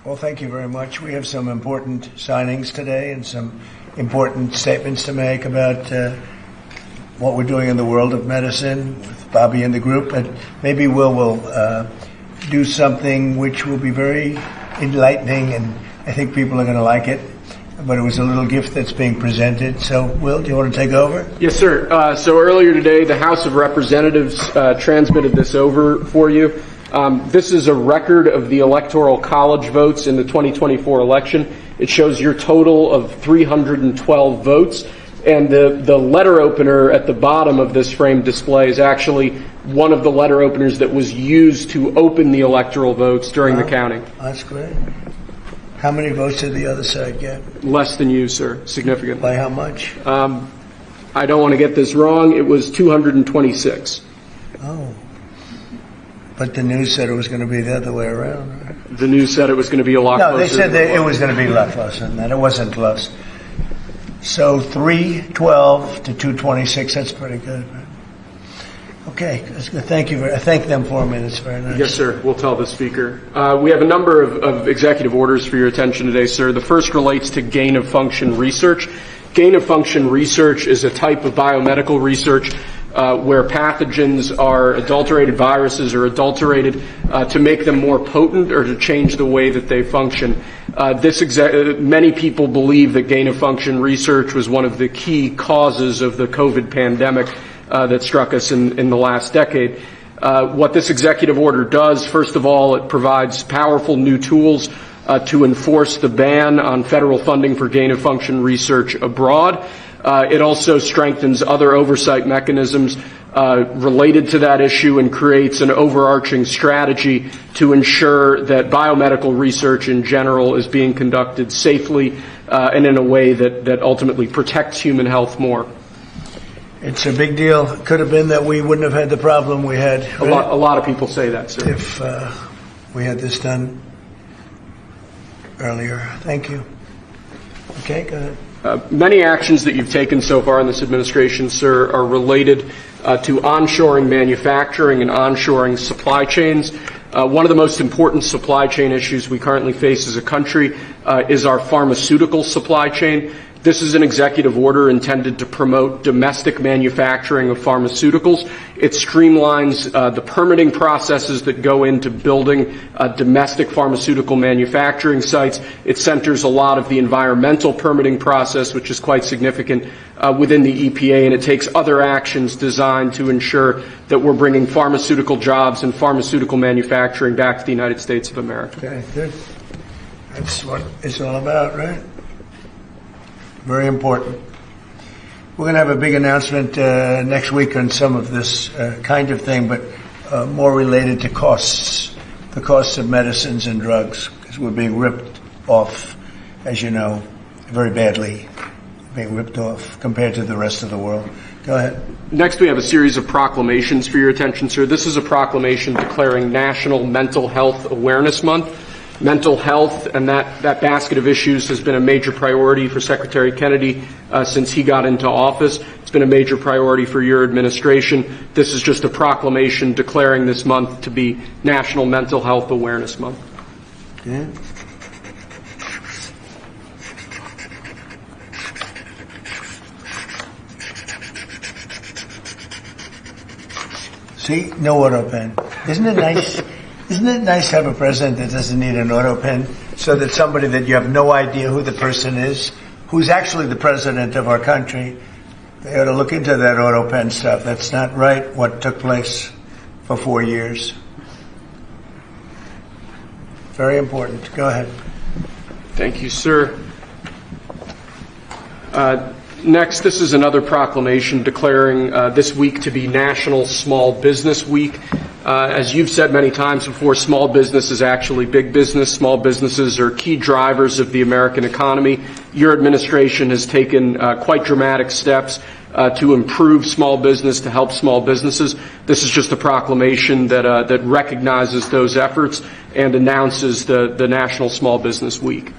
Well, thank you very much. We have some important signings today and some important statements to make about what we're doing in the world of medicine with Bobby and the group. And maybe will do something which will be very enlightening, and I think people are going to like it. But it was a little gift that's being presented. So, Will, do you want to take over? Yes, sir. So earlier today, the House of Representatives transmitted this over for you. This is a record of the Electoral College votes in the 2024 election. It shows your total of 312 votes. And the letter opener at the bottom of this frame display is actually one of the letter openers that was used to open the electoral votes during the counting. That's great. How many votes did the other side get? Less than you, sir, significantly. By how much? I don't want to get this wrong. It was 226. Oh. But the news said it was going to be the other way around, right? The news said it was going to be a lot closer. No, they said that it was going to be a lot closer than that. It wasn't close. So 312 to 226, that's pretty good, right? Okay, that's good. Thank you. Thank them for me. That's very nice. Yes, sir. We'll tell the Speaker. We have a number of executive orders for your attention today, sir. The first relates to gain-of-function research. Gain-of-function research is a type of biomedical research where pathogens are adulterated, viruses are adulterated to make them more potent or to change the way that they function. Many people believe that gain-of-function research was one of the key causes of the COVID pandemic that struck us in the last decade. What this executive order does, first of all, it provides powerful new tools to enforce the ban on federal funding for gain-of-function research abroad. It also strengthens other oversight mechanisms related to that issue and creates an overarching strategy to ensure that biomedical research in general is being conducted safely and in a way that ultimately protects human health more. It's a big deal. It could have been that we wouldn't have had the problem we had. Right? A lot of people say that, sir. If we had this done earlier. Thank you. Okay, go ahead. Many actions that you've taken so far in this administration, sir, are related to onshoring manufacturing and onshoring supply chains. One of the most important supply chain issues we currently face as a country is our pharmaceutical supply chain. This is an executive order intended to promote domestic manufacturing of pharmaceuticals. It streamlines the permitting processes that go into building domestic pharmaceutical manufacturing sites. It centers a lot of the environmental permitting process, which is quite significant within the EPA, and it takes other actions designed to ensure that we're bringing pharmaceutical jobs and pharmaceutical manufacturing back to the United States of America. Okay, good. That's what it's all about, right? Very important. We're going to have a big announcement next week on some of this kind of thing, but more related to costs, the costs of medicines and drugs, because we're being ripped off, as you know, very badly, being ripped off compared to the rest of the world. Go ahead. Next, we have a series of proclamations for your attention, sir. This is a proclamation declaring National Mental Health Awareness Month. Mental health and that basket of issues has been a major priority for Secretary Kennedy since he got into office. It's been a major priority for your administration. This is just a proclamation declaring this month to be National Mental Health Awareness Month. Yeah. See, no auto pen. Isn't it nice? Isn't it nice to have a president that doesn't need an auto pen, so that somebody that you have no idea who the person is, who's actually the president of our country, they ought to look into that auto pen stuff. That's not right, what took place for 4 years. Very important. Go ahead. Thank you, sir. Next, this is another proclamation declaring this week to be National Small Business Week. As you've said many times before, small business is actually big business. Small businesses are key drivers of the American economy. Your administration has taken quite dramatic steps to improve small business, to help small businesses. This is just a proclamation that recognizes those efforts and announces the National Small Business Week.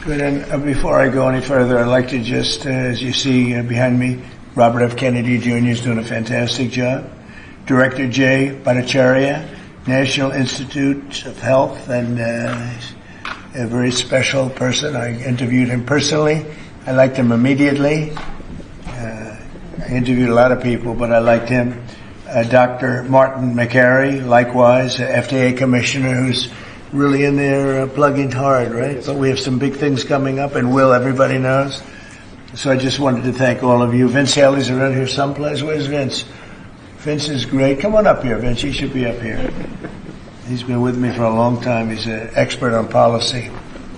Good. And before I go any further, I'd like to just, as you see behind me, Robert F. Kennedy Jr. is doing a fantastic job. Director Jay Bhattacharya, National Institute of Health, and a very special person. I interviewed him personally. I liked him immediately. I interviewed a lot of people, but I liked him. Dr. Martin McCary, likewise, FDA commissioner, who's really in there plugging hard, right? But we have some big things coming up, and everybody knows. So I just wanted to thank all of you. Vince Haley's around here someplace. Where's Vince? Vince is great. Come on up here, Vince. He should be up here. He's been with me for a long time. He's an expert on policy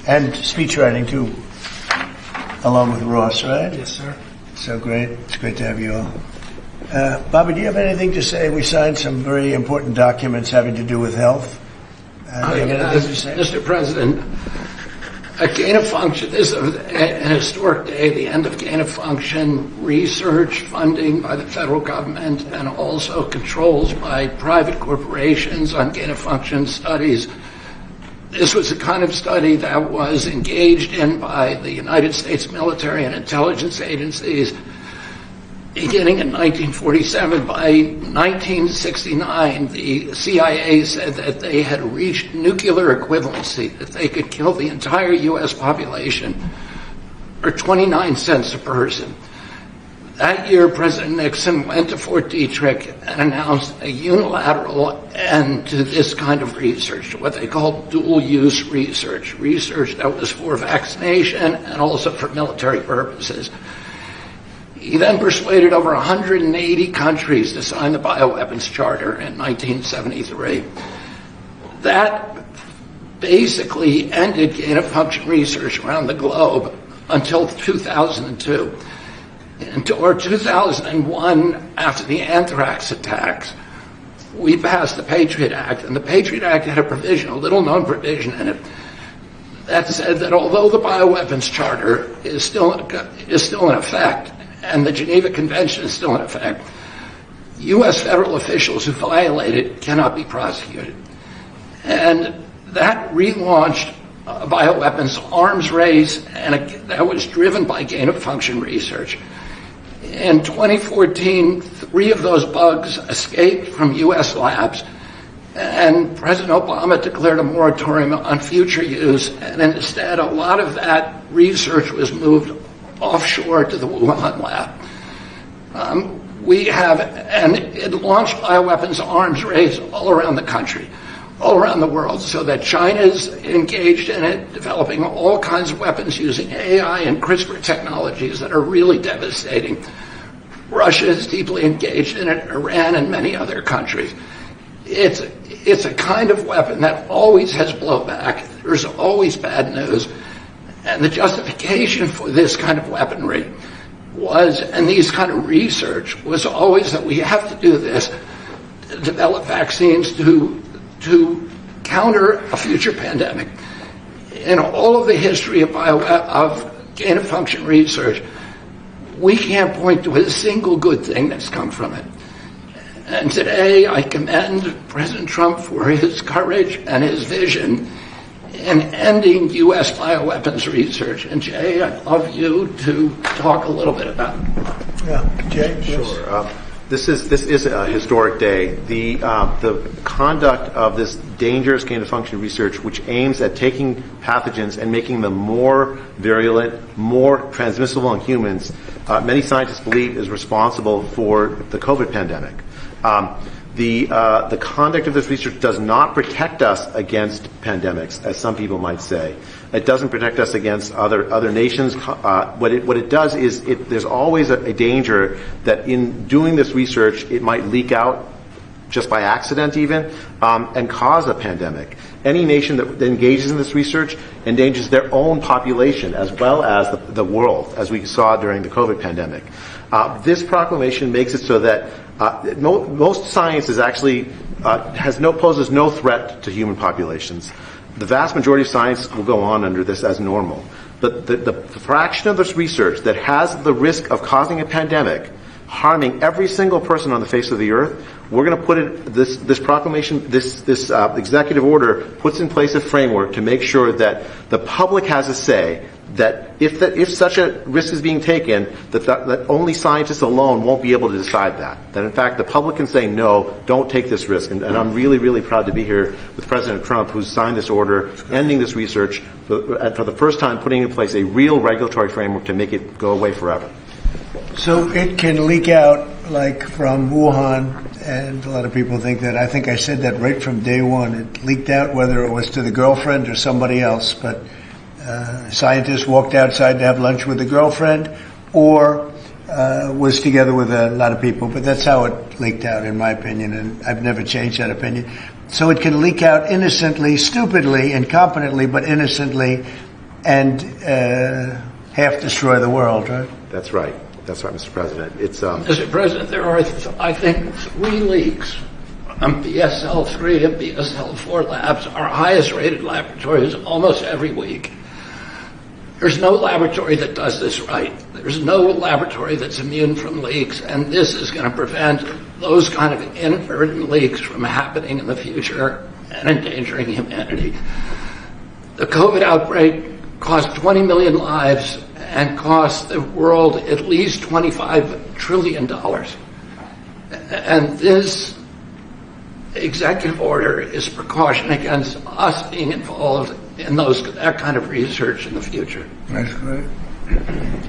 and speech writing, too, along with Ross, right? Yes, sir. So great. It's great to have you all. Bobby, do you have anything to say? We signed some very important documents having to do with health. Do you have anything to say? Mr. President, a gain of function, this is an historic day, the end of gain of function research funding by the federal government and also controls by private corporations on gain of function studies. This was the kind of study that was engaged in by the United States military and intelligence agencies beginning in 1947. By 1969, the CIA said that they had reached nuclear equivalency, that they could kill the entire U.S. population for 29 cents a person. That year, President Nixon went to Fort Detrick and announced a unilateral end to this kind of research, what they called dual-use research that was for vaccination and also for military purposes. He then persuaded over 180 countries to sign the Bioweapons Charter in 1973. That basically ended gain-of-function research around the globe until 2002. Or 2001, after the anthrax attacks, we passed the Patriot Act, and the Patriot Act had a provision, a little-known provision in it, that said that although the Bioweapons Charter is still in effect, and the Geneva Convention is still in effect, U.S. federal officials who violate it cannot be prosecuted. And that relaunched a bioweapons arms race, and that was driven by gain-of-function research. In 2014, 3 of those bugs escaped from U.S. labs, and President Obama declared a moratorium on future use, and instead a lot of that research was moved offshore to the Wuhan lab. And it launched bioweapons arms race all around the country, all around the world, so that China's engaged in it, developing all kinds of weapons using AI and CRISPR technologies that are really devastating. Russia is deeply engaged in it, Iran and many other countries. It's a kind of weapon that always has blowback. There's always bad news. And the justification for this kind of weaponry was, and these kind of research, was always that we have to do this to develop vaccines to counter a future pandemic. In all of the history of gain-of-function research, we can't point to a single good thing that's come from it. And today, I commend President Trump for his courage and his vision in ending U.S. bioweapons research. And Jay, I'd love you to talk a little bit about it. Yeah, Jay? Sure. This is a historic day. The conduct of this dangerous gain-of-function research, which aims at taking pathogens and making them more virulent, more transmissible in humans, many scientists believe is responsible for the COVID pandemic. The conduct of this research does not protect us against pandemics, as some people might say. It doesn't protect us against other nations. What it does is there's always a danger that in doing this research, it might leak out just by accident even, and cause a pandemic. Any nation that engages in this research endangers their own population as well as the world, as we saw during the COVID pandemic. This proclamation makes it so that most science is actually poses no threat to human populations. The vast majority of science will go on under this as normal. But the fraction of this research that has the risk of causing a pandemic, harming every single person on the face of the earth, we're going to put it, this proclamation, this executive order puts in place a framework to make sure that the public has a say, that if such a risk is being taken, that only scientists alone won't be able to decide that. That in fact the public can say no, don't take this risk. And I'm really, really proud to be here with President Trump, who's signed this order, ending this research, for the first time putting in place a real regulatory framework to make it go away forever. So it can leak out like from Wuhan, and a lot of people think that. I think I said that right from day one. It leaked out whether it was to the girlfriend or somebody else, but scientists walked outside to have lunch with the girlfriend or was together with a lot of people, but that's how it leaked out, in my opinion, and I've never changed that opinion. So it can leak out innocently, stupidly, incompetently, but innocently, and half destroy the world, right? That's right. That's right, Mr. President. Mr. President, there are, I think, 3 leaks from BSL-3 and BSL-4 labs, our highest-rated laboratories, almost every week. There's no laboratory that does this right. There's no laboratory that's immune from leaks, and this is going to prevent those kind of inadvertent leaks from happening in the future and endangering humanity. The COVID outbreak cost 20 million lives and cost the world at least $25 trillion. And this executive order is precaution against us being involved in that kind of research in the future. That's great.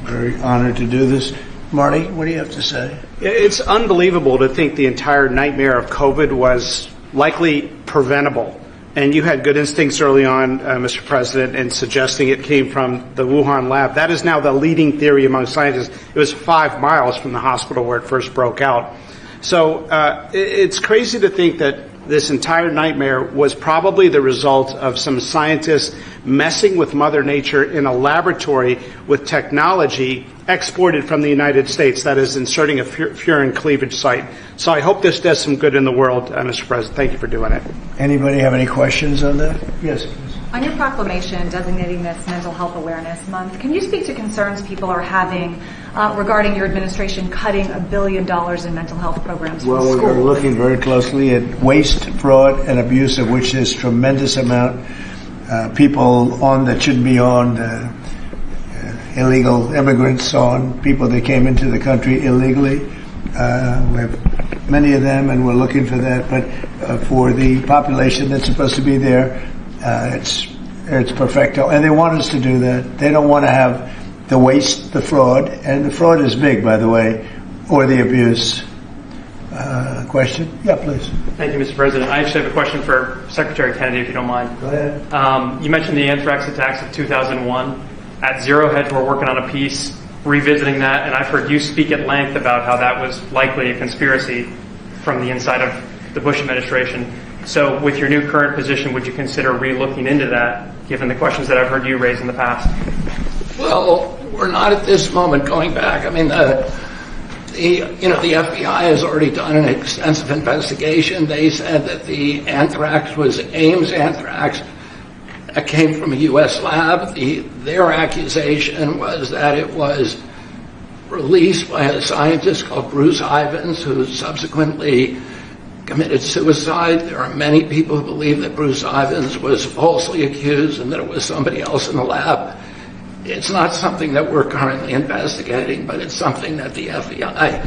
Very honored to do this. Marty, what do you have to say? It's unbelievable to think the entire nightmare of COVID was likely preventable. And you had good instincts early on, Mr. President, in suggesting it came from the Wuhan lab. That is now the leading theory among scientists. It was 5 miles from the hospital where it first broke out. So it's crazy to think that this entire nightmare was probably the result of some scientists messing with Mother Nature in a laboratory with technology exported from the United States, that is, inserting a furin cleavage site. So I hope this does some good in the world, Mr. President. Thank you for doing it. Anybody have any questions on that? Yes, please. On your proclamation designating this Mental Health Awareness Month, can you speak to concerns people are having regarding your administration cutting $1 billion in mental health programs from schools? Well, we're looking very closely at waste, fraud, and abuse, of which there's tremendous amount. People on that shouldn't be on, illegal immigrants on, people that came into the country illegally. We have many of them, and we're looking for that. But for the population that's supposed to be there, it's perfecto. And they want us to do that. They don't want to have the waste, the fraud, and the fraud is big, by the way, or the abuse. Question? Yeah, please. Thank you, Mr. President. I actually have a question for Secretary Kennedy, if you don't mind. Go ahead. You mentioned the anthrax attacks of 2001. At Zero Hedge, we're working on a piece revisiting that, and I've heard you speak at length about how that was likely a conspiracy from the inside of the Bush administration. So with your new current position, would you consider re-looking into that, given the questions that I've heard you raise in the past? Well, we're not at this moment going back. I mean, the FBI has already done an extensive investigation. They said that the anthrax was Ames anthrax. That came from a U.S. lab. Their accusation was that it was released by a scientist called Bruce Ivins, who subsequently committed suicide. There are many people who believe that Bruce Ivins was falsely accused and that it was somebody else in the lab. It's not something that we're currently investigating, but it's something that the FBI,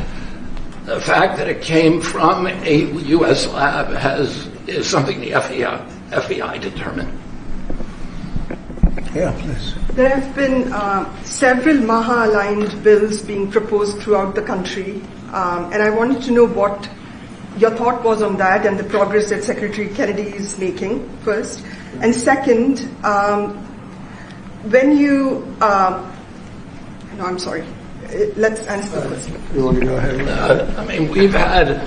the fact that it came from a U.S. lab is something the FBI determined. Yeah, please. There have been several Maha-aligned bills being proposed throughout the country, and I wanted to know what your thought was on that and the progress that Secretary Kennedy is making, first. And second, when you... no, I'm sorry. Let's answer the question. You want to go ahead? We've had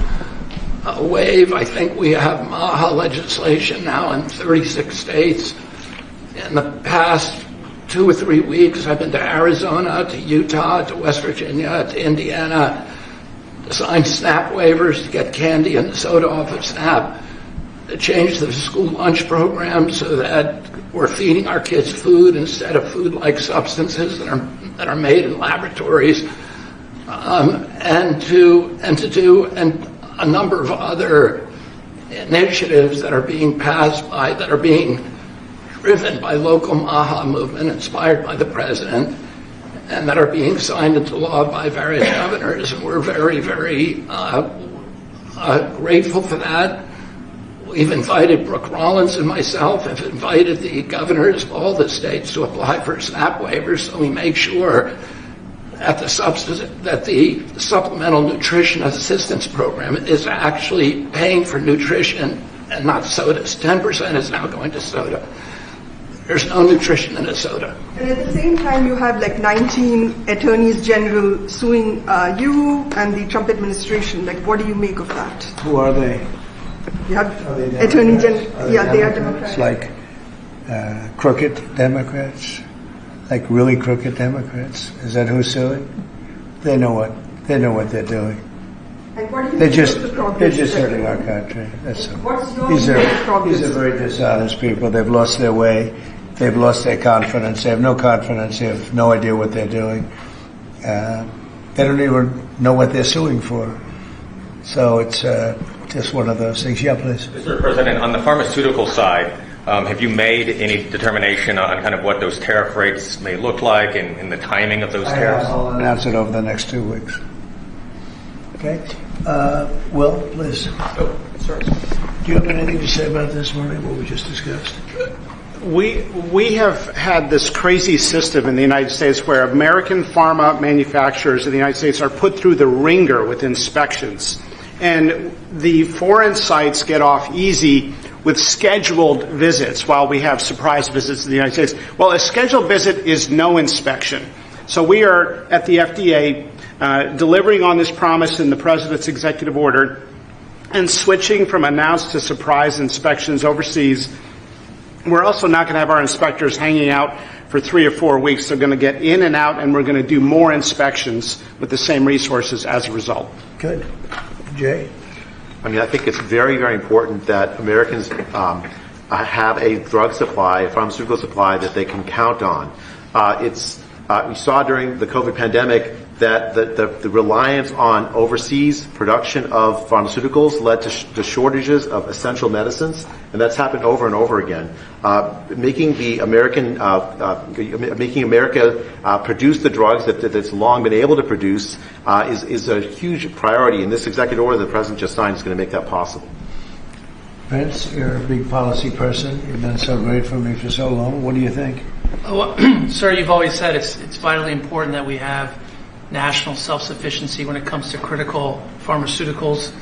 a wave. I think we have Maha legislation now in 36 states. In the past 2 or 3 weeks, I've been to Arizona, to Utah, to West Virginia, to Indiana, to sign SNAP waivers to get candy and soda off of SNAP, to change the school lunch program so that we're feeding our kids food instead of food-like substances that are made in laboratories, and to do a number of other initiatives that are being passed that are being driven by local MAHA movement inspired by the president and that are being signed into law by various governors. And we're very, very grateful for that. We've invited Brooke Rollins and myself have invited the governors of all the states to apply for SNAP waivers so we make sure that the supplemental nutrition assistance program is actually paying for nutrition and not sodas. 10% is now going to soda. There's no nutrition in a soda. And at the same time, you have like 19 attorneys general suing you and the Trump administration. Like, what do you make of that? Who are they? You have attorney general. Yeah, they are Democrats. Like crooked Democrats? Like really crooked Democrats? Is that who's suing? They know what they're doing. And what do you They're think just of the progress? hurting our country. That's all. What's your These view of progress? are very dishonest people. They've lost their way. They've lost their confidence. They have no confidence. They have no idea what they're doing. They don't even know what they're suing for. So it's just one of those things. Yeah, please. Mr. President, on the pharmaceutical side, have you made any determination on kind of what those tariff rates may look like and the timing of those tariffs? I'll announce it over the next 2 weeks. Okay. Will, please. Oh, sorry. Do you have anything to say about this morning, what we just discussed? We have had this crazy system in the United States where American pharma manufacturers in the United States are put through the ringer with inspections. And the foreign sites get off easy with scheduled visits while we have surprise visits in the United States. Well, a scheduled visit is no inspection. So we are at the FDA delivering on this promise in the President's executive order and switching from announced to surprise inspections overseas. We're also not going to have our inspectors hanging out for 3 or 4 weeks. They're going to get in and out, and we're going to do more inspections with the same resources as a result. Good. Jay? I mean, I think it's very, very important that Americans have a drug supply, a pharmaceutical supply that they can count on. We saw during the COVID pandemic that the reliance on overseas production of pharmaceuticals led to shortages of essential medicines, and that's happened over and over again. Making America produce the drugs that it's long been able to produce is a huge priority, and this executive order the President just signed is going to make that possible. Vince, you're a big policy person. You've been so great for me for so long. What do you think? Well, sir, you've always said it's vitally important that we have national self-sufficiency when it comes to critical pharmaceuticals.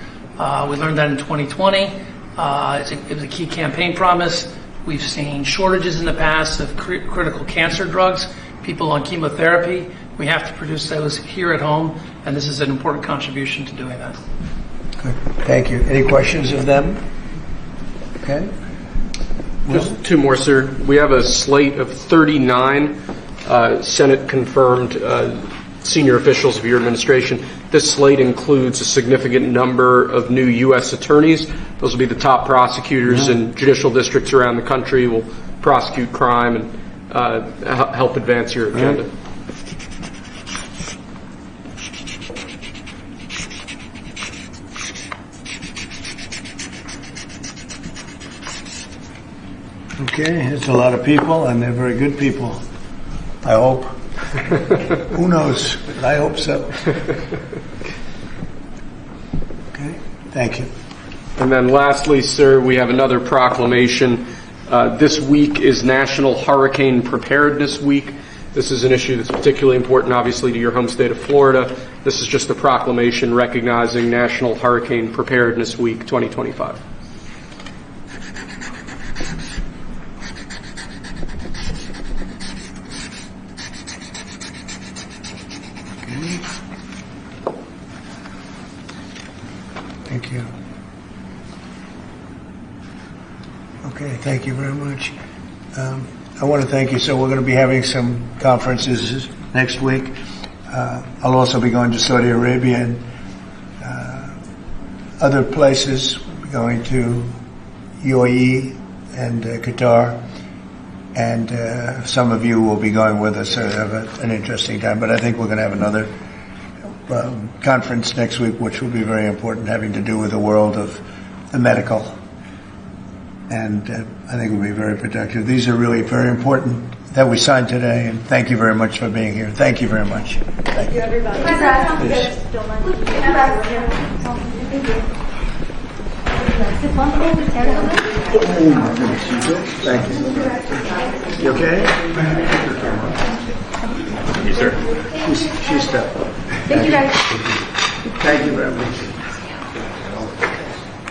We learned that in 2020. It was a key campaign promise. We've seen shortages in the past of critical cancer drugs, people on chemotherapy. We have to produce those here at home, and this is an important contribution to doing that. Good. Thank you. Any questions of them? Okay. Just two more, sir. We have a slate of 39 Senate-confirmed senior officials of your administration. This slate includes a significant number of new U.S. attorneys. Those will be the top prosecutors in judicial districts around the country, will prosecute crime and help advance your agenda. Okay, it's a lot of people, and they're very good people. I hope. Who knows? I hope so. Okay, thank you. And then lastly, sir, we have another proclamation. This week is National Hurricane Preparedness Week. This is an issue that's particularly important, obviously, to your home state of Florida. This is just a proclamation recognizing National Hurricane Preparedness Week 2025. Thank you. Okay, thank you very much. I want to thank you. So we're going to be having some conferences next week. I'll also be going to Saudi Arabia and other places. We'll be going to UAE and Qatar. And some of you will be going with us. So have an interesting time. But I think we're going to have another conference next week, which will be very important, having to do with the world of the medical and I think it will be very productive. These are really very important that we signed today, and thank you very much for being here. Thank you very much. Thank you, everybody. Thank you. You okay? Yes, sir. She's stuck. Thank you, guys. Thank you very much.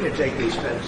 Here, take these pens.